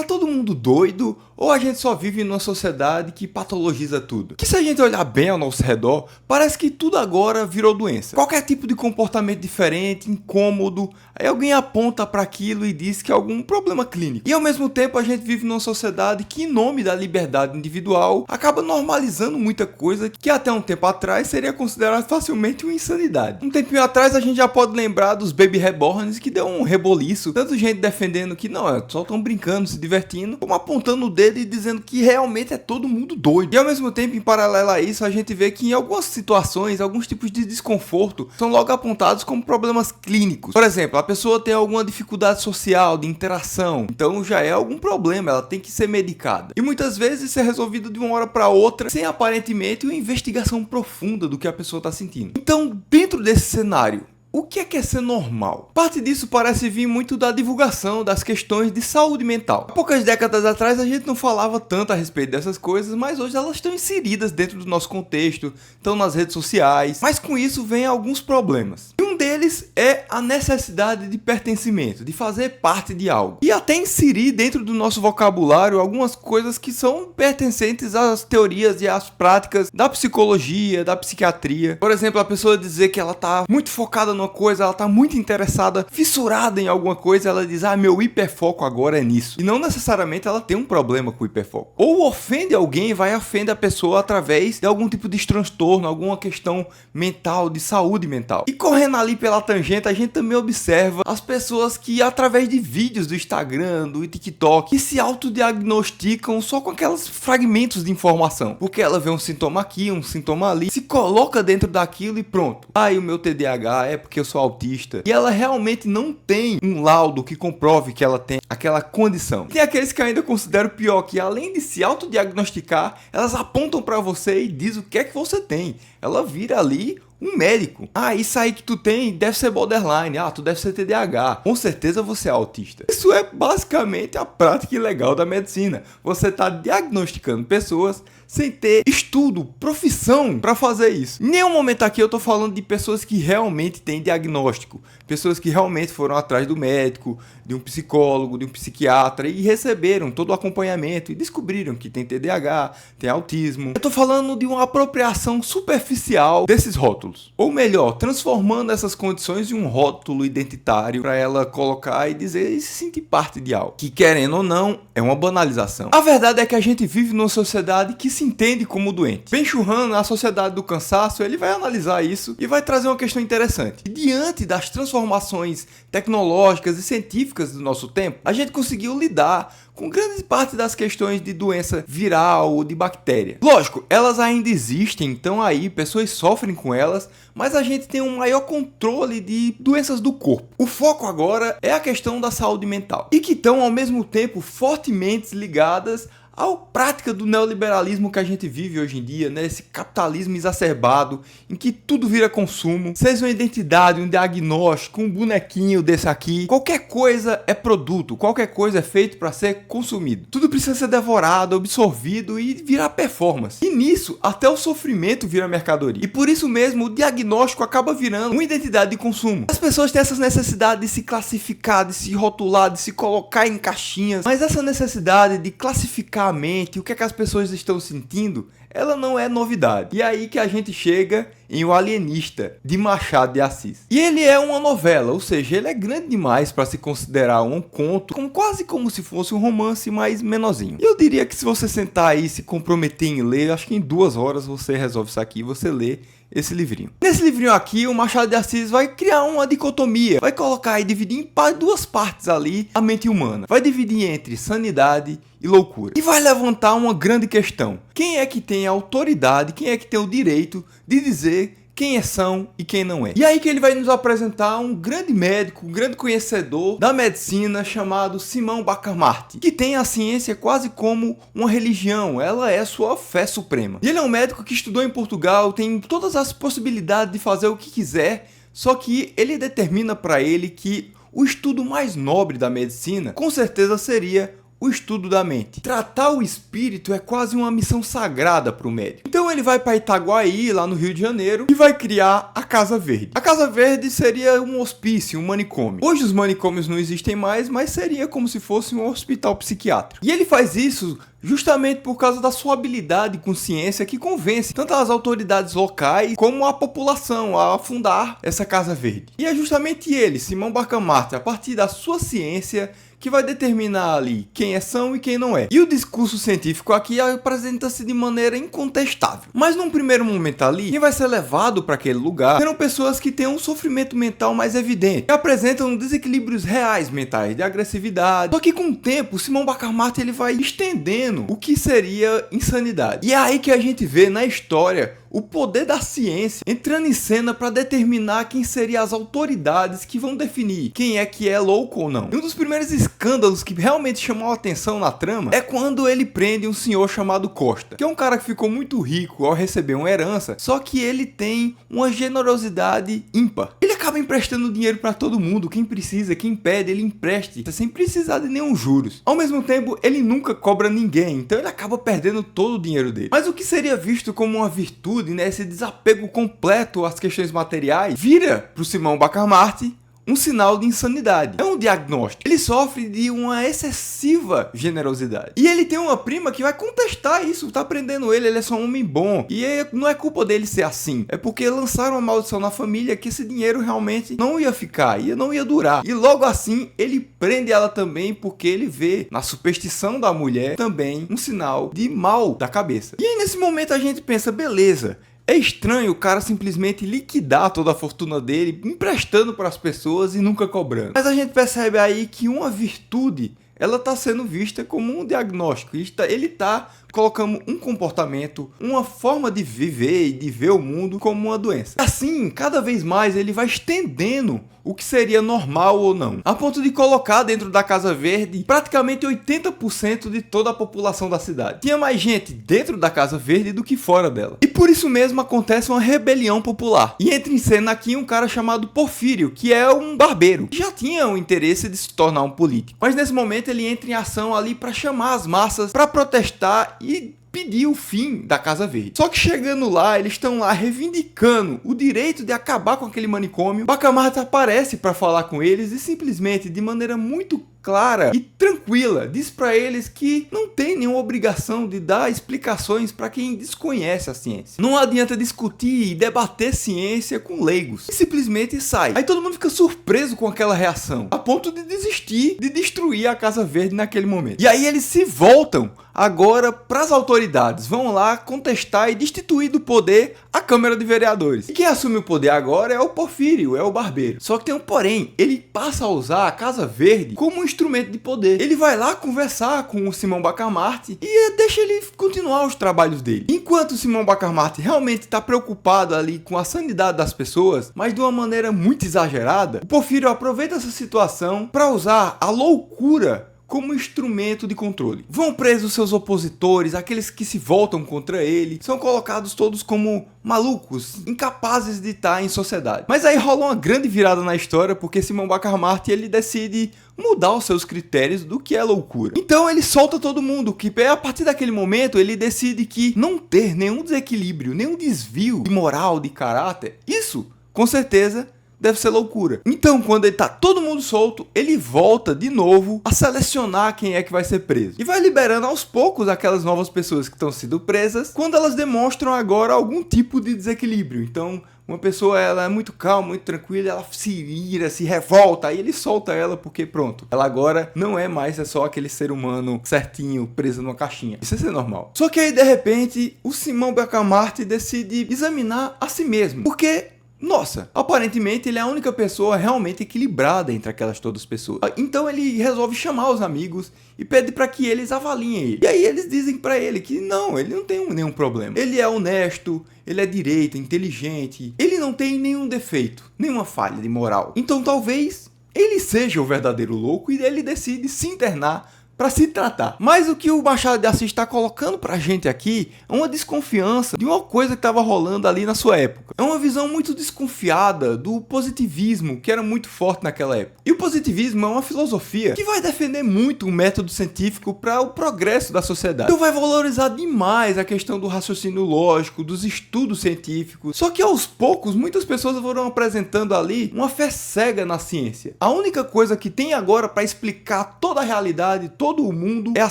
Tá todo mundo doido ou a gente só vive numa sociedade que patologiza tudo? Que se a gente olhar bem ao nosso redor, parece que tudo agora virou doença. Qualquer tipo de comportamento diferente, incômodo, aí alguém aponta para aquilo e diz que é algum problema clínico. E ao mesmo tempo a gente vive numa sociedade que, em nome da liberdade individual, acaba normalizando muita coisa que até um tempo atrás seria considerado facilmente uma insanidade. Um tempinho atrás a gente já pode lembrar dos Baby Reborns, que deu um reboliço, tanto gente defendendo que não, só estão brincando, se divertindo, como apontando o dedo e dizendo que realmente é todo mundo doido. E ao mesmo tempo, em paralelo a isso, a gente vê que em algumas situações, alguns tipos de desconforto são logo apontados como problemas clínicos. Por exemplo, a pessoa tem alguma dificuldade social, de interação, então já é algum problema, ela tem que ser medicada. E muitas vezes isso é resolvido de uma hora para outra, sem aparentemente uma investigação profunda do que a pessoa está sentindo. Então, dentro desse cenário, o que é ser normal? Parte disso parece vir muito da divulgação das questões de saúde mental. Há poucas décadas atrás a gente não falava tanto a respeito dessas coisas, mas hoje elas estão inseridas dentro do nosso contexto, estão nas redes sociais, mas com isso vem alguns problemas. E um deles é a necessidade de pertencimento, de fazer parte de algo. E até inserir dentro do nosso vocabulário algumas coisas que são pertencentes às teorias e às práticas da psicologia, da psiquiatria. Por exemplo, a pessoa dizer que ela está muito focada numa coisa, ela tá muito interessada, fissurada em alguma coisa, ela diz, meu hiperfoco agora é nisso. E não necessariamente ela tem um problema com o hiperfoco. Ou ofende alguém, vai ofender a pessoa através de algum tipo de transtorno, alguma questão mental, de saúde mental. E correndo ali pela tangente, a gente também observa as pessoas que, através de vídeos do Instagram, do TikTok, que se autodiagnosticam só com aqueles fragmentos de informação. Porque ela vê um sintoma aqui, um sintoma ali, se coloca dentro daquilo e pronto. O meu TDAH é porque eu sou autista. E ela realmente não tem um laudo que comprove que ela tem aquela condição. Tem aqueles que ainda consideram pior, que além de se autodiagnosticar, elas apontam para você e diz o que é que você tem. Ela vira ali um médico. Isso aí que tu tem deve ser borderline. Tu deve ser TDAH. Com certeza você é autista. Isso é basicamente a prática ilegal da medicina. Você está diagnosticando pessoas sem ter estudo, profissão para fazer isso. Em nenhum momento aqui eu tô falando de pessoas que realmente têm diagnóstico. Pessoas que realmente foram atrás do médico, de um psicólogo, de um psiquiatra e receberam todo o acompanhamento e descobriram que tem TDAH, tem autismo. Eu tô falando de uma apropriação superficial desses rótulos. Ou melhor, transformando essas condições em um rótulo identitário para ela colocar e dizer e se sentir parte de algo. Que, querendo ou não, é uma banalização. A verdade é que a gente vive numa sociedade que se entende como doente. Ben-Shahar, na Sociedade do Cansaço, ele vai analisar isso e vai trazer uma questão interessante. E diante das transformações tecnológicas e científicas do nosso tempo, a gente conseguiu lidar com grande parte das questões de doença viral ou de bactéria. Lógico, elas ainda existem, então aí pessoas sofrem com elas, mas a gente tem um maior controle de doenças do corpo. O foco agora é a questão da saúde mental e que estão ao mesmo tempo fortemente ligadas à prática do neoliberalismo que a gente vive hoje em dia, né? Esse capitalismo exacerbado em que tudo vira consumo, seja uma identidade, um diagnóstico, um bonequinho desse aqui, qualquer coisa é produto, qualquer coisa é feito para ser consumido. Tudo precisa ser devorado, absorvido e virar performance. E nisso, até o sofrimento vira mercadoria. E por isso mesmo, o diagnóstico acaba virando uma identidade de consumo. As pessoas têm essa necessidade de se classificar, de se rotular, de se colocar em caixinhas, mas essa necessidade de classificar a mente, o que é que as pessoas estão sentindo, ela não é novidade. E é aí que a gente chega em O Alienista, de Machado de Assis. E ele é uma novela, ou seja, ele é grande demais para se considerar um conto, quase como se fosse um romance mais menorzinho. E eu diria que se você sentar aí e se comprometer em ler, acho que em 2 horas você resolve isso aqui e você lê esse livrinho. Nesse livrinho aqui, o Machado de Assis vai criar uma dicotomia, vai colocar e dividir em 2 partes ali a mente humana. Vai dividir entre sanidade e loucura. E vai levantar uma grande questão. Quem é que tem a autoridade, quem é que tem o direito de dizer quem são e quem não é? E aí que ele vai nos apresentar um grande médico, um grande conhecedor da medicina chamado Simão Bacamarte, que tem a ciência quase como uma religião, ela é sua fé suprema. E ele é um médico que estudou em Portugal, tem todas as possibilidades de fazer o que quiser, só que ele determina para ele que o estudo mais nobre da medicina, com certeza seria o estudo da mente. Tratar o espírito é quase uma missão sagrada para o médico. Então ele vai para Itaguaí, lá no Rio de Janeiro, e vai criar a Casa Verde. A Casa Verde seria um hospício, um manicômio. Hoje os manicômios não existem mais, mas seria como se fosse um hospital psiquiátrico. E ele faz isso justamente por causa da sua habilidade com ciência que convence tanto as autoridades locais como a população a fundar essa Casa Verde. E é justamente ele, Simão Bacamarte, a partir da sua ciência, que vai determinar ali quem é são e quem não é. E o discurso científico aqui apresenta-se de maneira incontestável. Mas num primeiro momento ali, quem vai ser levado para aquele lugar serão pessoas que têm um sofrimento mental mais evidente, que apresentam desequilíbrios reais mentais, de agressividade. Só que com o tempo, Simão Bacamarte ele vai estendendo o que seria insanidade. E é aí que a gente vê na história o poder da ciência entrando em cena para determinar quem seriam as autoridades que vão definir quem é que é louco ou não. E um dos primeiros escândalos que realmente chamou a atenção na trama é quando ele prende um senhor chamado Costa, que é um cara que ficou muito rico ao receber uma herança, só que ele tem uma generosidade ímpar. Ele acaba emprestando dinheiro para todo mundo, quem precisa, quem pede, ele empreste, sem precisar de nenhum juros. Ao mesmo tempo, ele nunca cobra ninguém, então ele acaba perdendo todo o dinheiro dele. Mas o que seria visto como uma virtude, esse desapego completo às questões materiais, vira para o Simão Bacamarte um sinal de insanidade. É um diagnóstico. Ele sofre de uma excessiva generosidade. E ele tem uma prima que vai contestar isso, tá prendendo ele é só um homem bom. E não é culpa dele ser assim. É porque lançaram uma maldição na família que esse dinheiro realmente não ia ficar, não ia durar. E logo assim, ele prende ela também porque ele vê na superstição da mulher também um sinal de mal da cabeça. E aí nesse momento a gente pensa, beleza, é estranho o cara simplesmente liquidar toda a fortuna dele, emprestando para as pessoas e nunca cobrando. Mas a gente percebe aí que uma virtude, ela está sendo vista como um diagnóstico. Ele está colocando um comportamento, uma forma de viver e de ver o mundo como uma doença. Assim, cada vez mais ele vai estendendo o que seria normal ou não, a ponto de colocar dentro da Casa Verde praticamente 80% de toda a população da cidade. Tinha mais gente dentro da Casa Verde do que fora dela. E por isso mesmo acontece uma rebelião popular. E entra em cena aqui um cara chamado Porfírio, que é um barbeiro, que já tinha o interesse de se tornar um político. Mas nesse momento ele entra em ação ali para chamar as massas para protestar e pedir o fim da Casa Verde. Só que chegando lá, eles estão lá reivindicando o direito de acabar com aquele manicômio. Bacamarte aparece para falar com eles e simplesmente, de maneira muito clara e tranquila, diz para eles que não tem nenhuma obrigação de dar explicações para quem desconhece a ciência. Não adianta discutir e debater ciência com leigos. E simplesmente sai. Aí todo mundo fica surpreso com aquela reação, a ponto de desistir de destruir a Casa Verde naquele momento. E aí eles se voltam agora para as autoridades, vão lá contestar e destituir do poder a Câmara de Vereadores. E quem assume o poder agora é o Porfírio, é o barbeiro. Só que tem um porém, ele passa a usar a Casa Verde como um instrumento de poder. Ele vai lá conversar com o Simão Bacamarte e deixa ele continuar os trabalhos dele. Enquanto o Simão Bacamarte realmente está preocupado ali com a sanidade das pessoas, mas de uma maneira muito exagerada, o Porfírio aproveita essa situação para usar a loucura como instrumento de controle. Vão presos seus opositores, aqueles que se voltam contra ele, são colocados todos como malucos, incapazes de estar em sociedade. Mas aí rola uma grande virada na história, porque Simão Bacamarte ele decide mudar os seus critérios do que é loucura. Então ele solta todo mundo, que a partir daquele momento ele decide que não ter nenhum desequilíbrio, nenhum desvio de moral, de caráter, isso, com certeza, deve ser loucura. Então, quando ele tá todo mundo solto, ele volta de novo a selecionar quem é que vai ser preso. E vai liberando aos poucos aquelas novas pessoas que estão sendo presas, quando elas demonstram agora algum tipo de desequilíbrio. Então, uma pessoa ela é muito calma, muito tranquila, ela se ira, se revolta, aí ele solta ela porque pronto. Ela agora não é mais só aquele ser humano certinho, preso numa caixinha. Isso é normal. Só que aí, de repente, o Simão Bacamarte decide examinar a si mesmo. Porque nossa, aparentemente ele é a única pessoa realmente equilibrada entre aquelas todas pessoas. Então ele resolve chamar os amigos e pede para que eles avaliem ele. E aí eles dizem para ele que não, ele não tem nenhum problema. Ele é honesto, ele é direito, inteligente, ele não tem nenhum defeito, nenhuma falha de moral. Então talvez ele seja o verdadeiro louco e ele decide se internar para se tratar. Mas o que o Machado de Assis está colocando pra gente aqui é uma desconfiança de uma coisa que estava rolando ali na sua época. É uma visão muito desconfiada do positivismo, que era muito forte naquela época. E o positivismo é uma filosofia que vai defender muito o método científico para o progresso da sociedade. Então vai valorizar demais a questão do raciocínio lógico, dos estudos científicos. Só que aos poucos, muitas pessoas foram apresentando ali uma fé cega na ciência. A única coisa que tem agora para explicar toda a realidade, todo o mundo, é a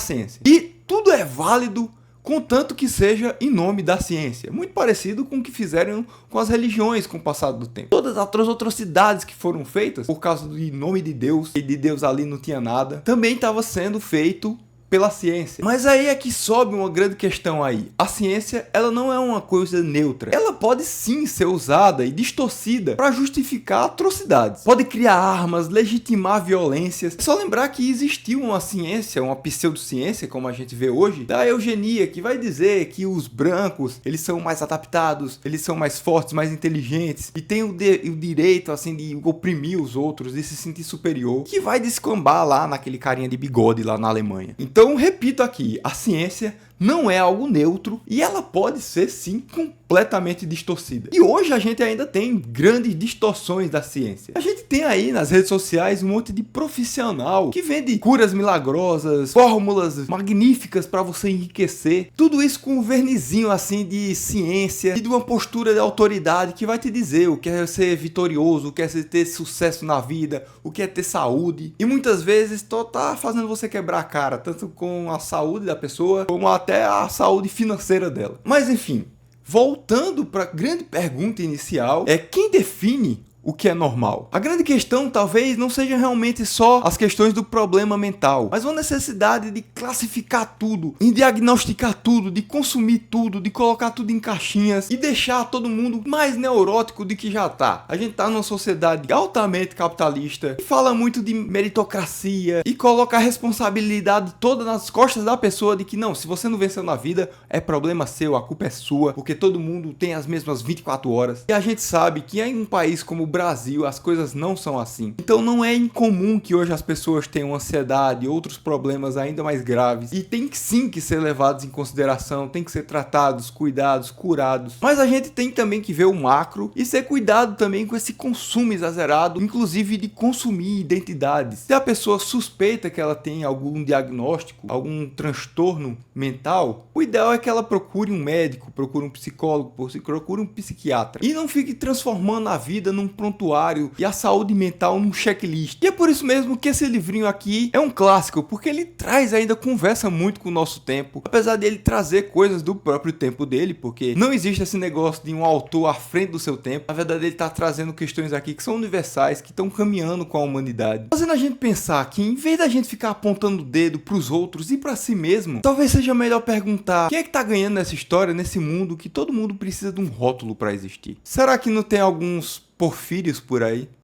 ciência. E tudo é válido, contanto que seja em nome da ciência. Muito parecido com o que fizeram com as religiões com o passar do tempo. Todas as atrocidades que foram feitas por causa do nome de Deus, e de Deus ali não tinha nada, também estava sendo feito pela ciência. Mas aí é que sobe uma grande questão aí. A ciência, ela não é uma coisa neutra. Ela pode sim ser usada e distorcida para justificar atrocidades. Pode criar armas, legitimar violências. É só lembrar que existiu uma ciência, uma pseudociência, como a gente vê hoje, da eugenia, que vai dizer que os brancos, eles são mais adaptados, eles são mais fortes, mais inteligentes, e têm o direito, assim, de oprimir os outros, de se sentir superior, que vai descambar lá naquele carinha de bigode lá na Alemanha. Então, repito aqui, a ciência não é algo neutro e ela pode ser sim completamente distorcida. E hoje a gente ainda tem grandes distorções da ciência. A gente tem aí nas redes sociais um monte de profissional que vende curas milagrosas, fórmulas magníficas para você enriquecer. Tudo isso com um vernizinho assim de ciência e de uma postura de autoridade que vai te dizer o que é ser vitorioso, o que é ter sucesso na vida, o que é ter saúde. E muitas vezes tá fazendo você quebrar a cara, tanto com a saúde da pessoa, como até a saúde financeira dela. Mas enfim, voltando para a grande pergunta inicial, é quem define o que é normal? A grande questão talvez não seja realmente só as questões do problema mental, mas uma necessidade de classificar tudo, de diagnosticar tudo, de consumir tudo, de colocar tudo em caixinhas e deixar todo mundo mais neurótico do que já tá. A gente tá numa sociedade altamente capitalista que fala muito de meritocracia e coloca a responsabilidade toda nas costas da pessoa de que não, se você não venceu na vida, é problema seu, a culpa é sua, porque todo mundo tem as mesmas 24 horas. E a gente sabe que em um país como Brasil, as coisas não são assim. Então não é incomum que hoje as pessoas tenham ansiedade e outros problemas ainda mais graves. E tem sim que ser levados em consideração, tem que ser tratados, cuidados, curados. Mas a gente tem também que ver o macro e ser cuidado também com esse consumo exagerado, inclusive de consumir identidades. Se a pessoa suspeita que ela tem algum diagnóstico, algum transtorno mental, o ideal é que ela procure um médico, procure um psicólogo, procure um psiquiatra. E não fique transformando a vida num prontuário e a saúde mental num checklist. E é por isso mesmo que esse livrinho aqui é um clássico, porque ele traz ainda, conversa muito com o nosso tempo, apesar dele trazer coisas do próprio tempo dele, porque não existe esse negócio de um autor à frente do seu tempo. Na verdade, ele está trazendo questões aqui que são universais, que estão caminhando com a humanidade, fazendo a gente pensar que em vez da gente ficar apontando o dedo pros outros e para si mesmo, talvez seja melhor perguntar quem é que tá ganhando nessa história, nesse mundo que todo mundo precisa de um rótulo para existir. Será que não tem alguns porfírios por aí?